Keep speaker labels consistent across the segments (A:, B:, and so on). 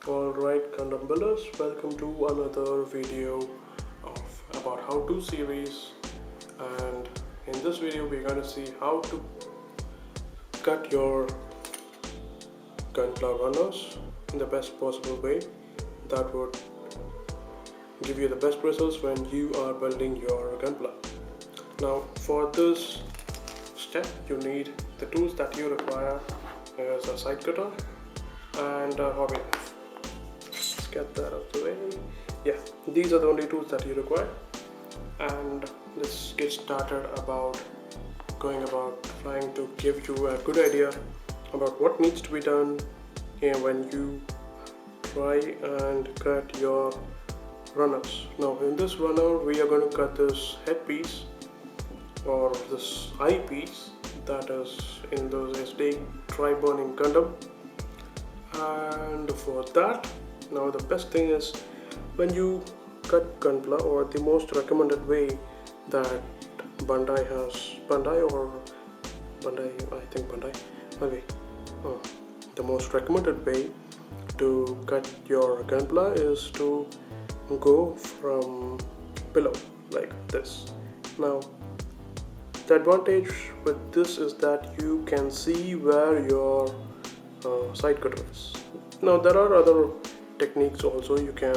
A: Alright, Gundam builders, welcome to another video about how to series, and in this video we're going to see how to cut your Gunpla runners in the best possible way that would give you the best results when you are building your Gunpla. Now for this step you need the tools that you require is a side cutter and a hobby knife. Get that out of the way. Yeah, these are the only tools that you require, and let's get started about trying to give you a good idea about what needs to be done when you try and cut your runners. Now in this runner we are going to cut this headpiece or this eyepiece that is in the SD tri-burning Gundam, and for that, now the best thing is when you cut Gunpla, or the most recommended way that Bandai, okay, the most recommended way to cut your Gunpla is to go from below like this. Now the advantage with this is that you can see where your side cutter is. Now there are other techniques also. You can,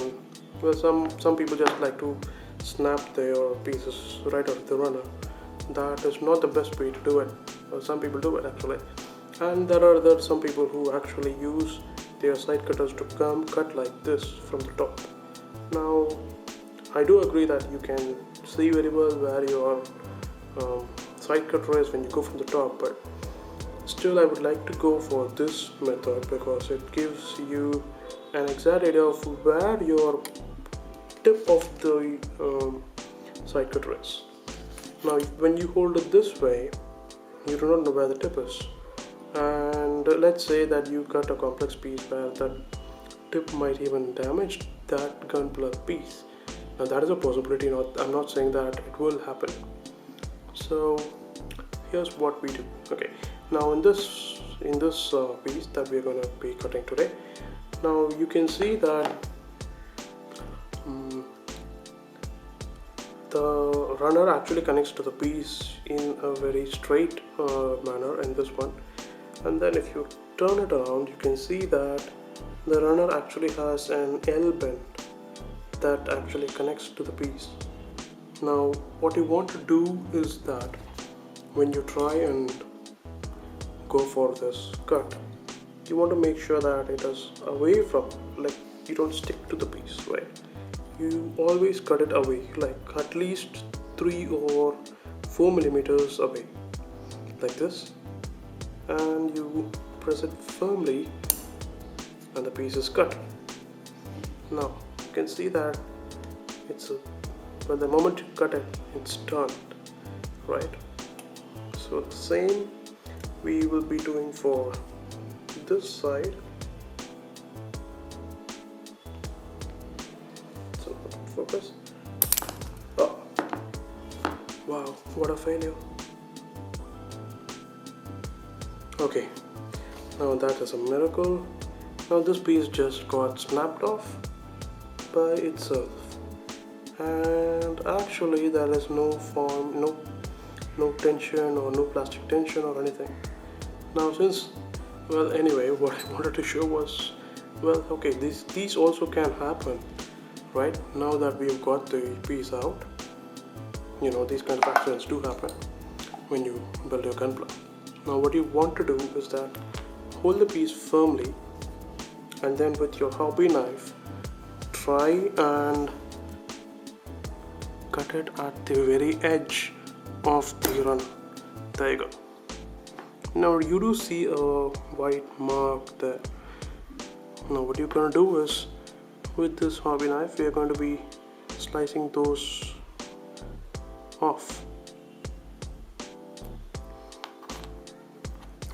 A: well, some people just like to snap their pieces right out of the runner. That is not the best way to do it. Some people do it actually, and there are some people who actually use their side cutters to cut like this from the top. Now I do agree that you can see very well where your side cutter is when you go from the top, but still I would like to go for this method because it gives you an exact idea of where your tip of the side cutter is. Now when you hold it this way, you do not know where the tip is, and let's say that you cut a complex piece where the tip might even damage that Gunpla piece. Now that is a possibility. I'm not saying that it will happen. So here's what we do. Okay, now in this piece that we're going to be cutting today, now you can see that the runner actually connects to the piece in a very straight manner in this one, and then if you turn it around you can see that the runner actually has an L bend that actually connects to the piece. Now what you want to do is that when you try and go for this cut, you want to make sure that it is away from, like, you don't stick to the piece, right? You always cut it away, like at least 3 or 4 millimeters away, like this, and you press it firmly and the piece is cut. Now you can see that but the moment you cut it, it's turned, right? So the same we will be doing for this side. So focus. Oh wow, what a failure. Okay, now that is a miracle. Now this piece just got snapped off by itself, and actually there is no tension or no plastic tension or anything. Now anyway, what I wanted to show was, well, okay, these also can happen, right? Now that we've got the piece out, these kind of accidents do happen when you build your Gunpla. Now what you want to do is that hold the piece firmly, and then with your hobby knife try and cut it at the very edge of the runner. There you go. Now you do see a white mark there. Now what you're going to do is, with this hobby knife we are going to be slicing those off.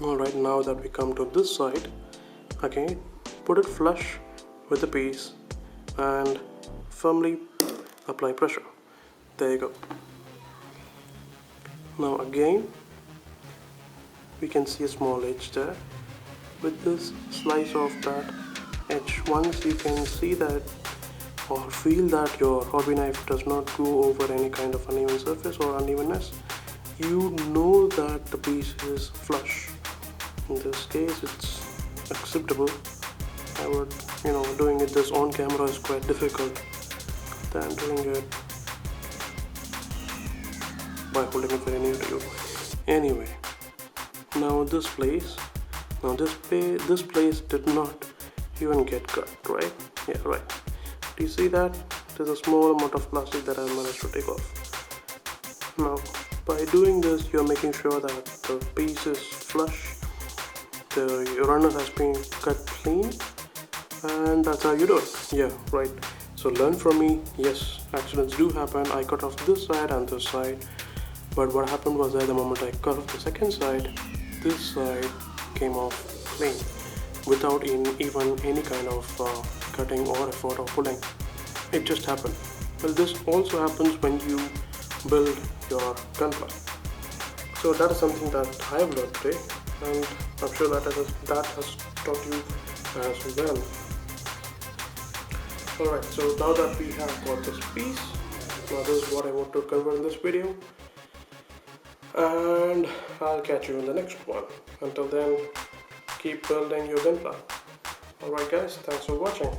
A: Alright, now that we come to this side, again put it flush with the piece and firmly apply pressure. There you go. Now again we can see a small edge there. With this, slice off that edge. Once you can see that or feel that your hobby knife does not go over any kind of uneven surface or unevenness, you know that the piece is flush. In this case, it's acceptable. I would, doing it this on camera is quite difficult than doing it by holding it very near to you. Anyway, now this place did not even get cut, right? Yeah, right. Do you see that? There's a small amount of plastic that I managed to take off. Now, by doing this, you're making sure that the piece is flush, the runner has been cut clean, and that's how you do it. Yeah, right. So learn from me. Yes, accidents do happen. I cut off this side and this side, but what happened was that the moment I cut off the second side, this side came off clean without even any kind of cutting or effort or pulling. It just happened. Well, this also happens when you build your Gunpla. So that is something that I have learned today, and I'm sure that has taught you as well. Alright, so now that we have got this piece, now this is what I want to cover in this video, and I'll catch you in the next one. Until then, keep building your Gunpla. Alright guys, thanks for watching.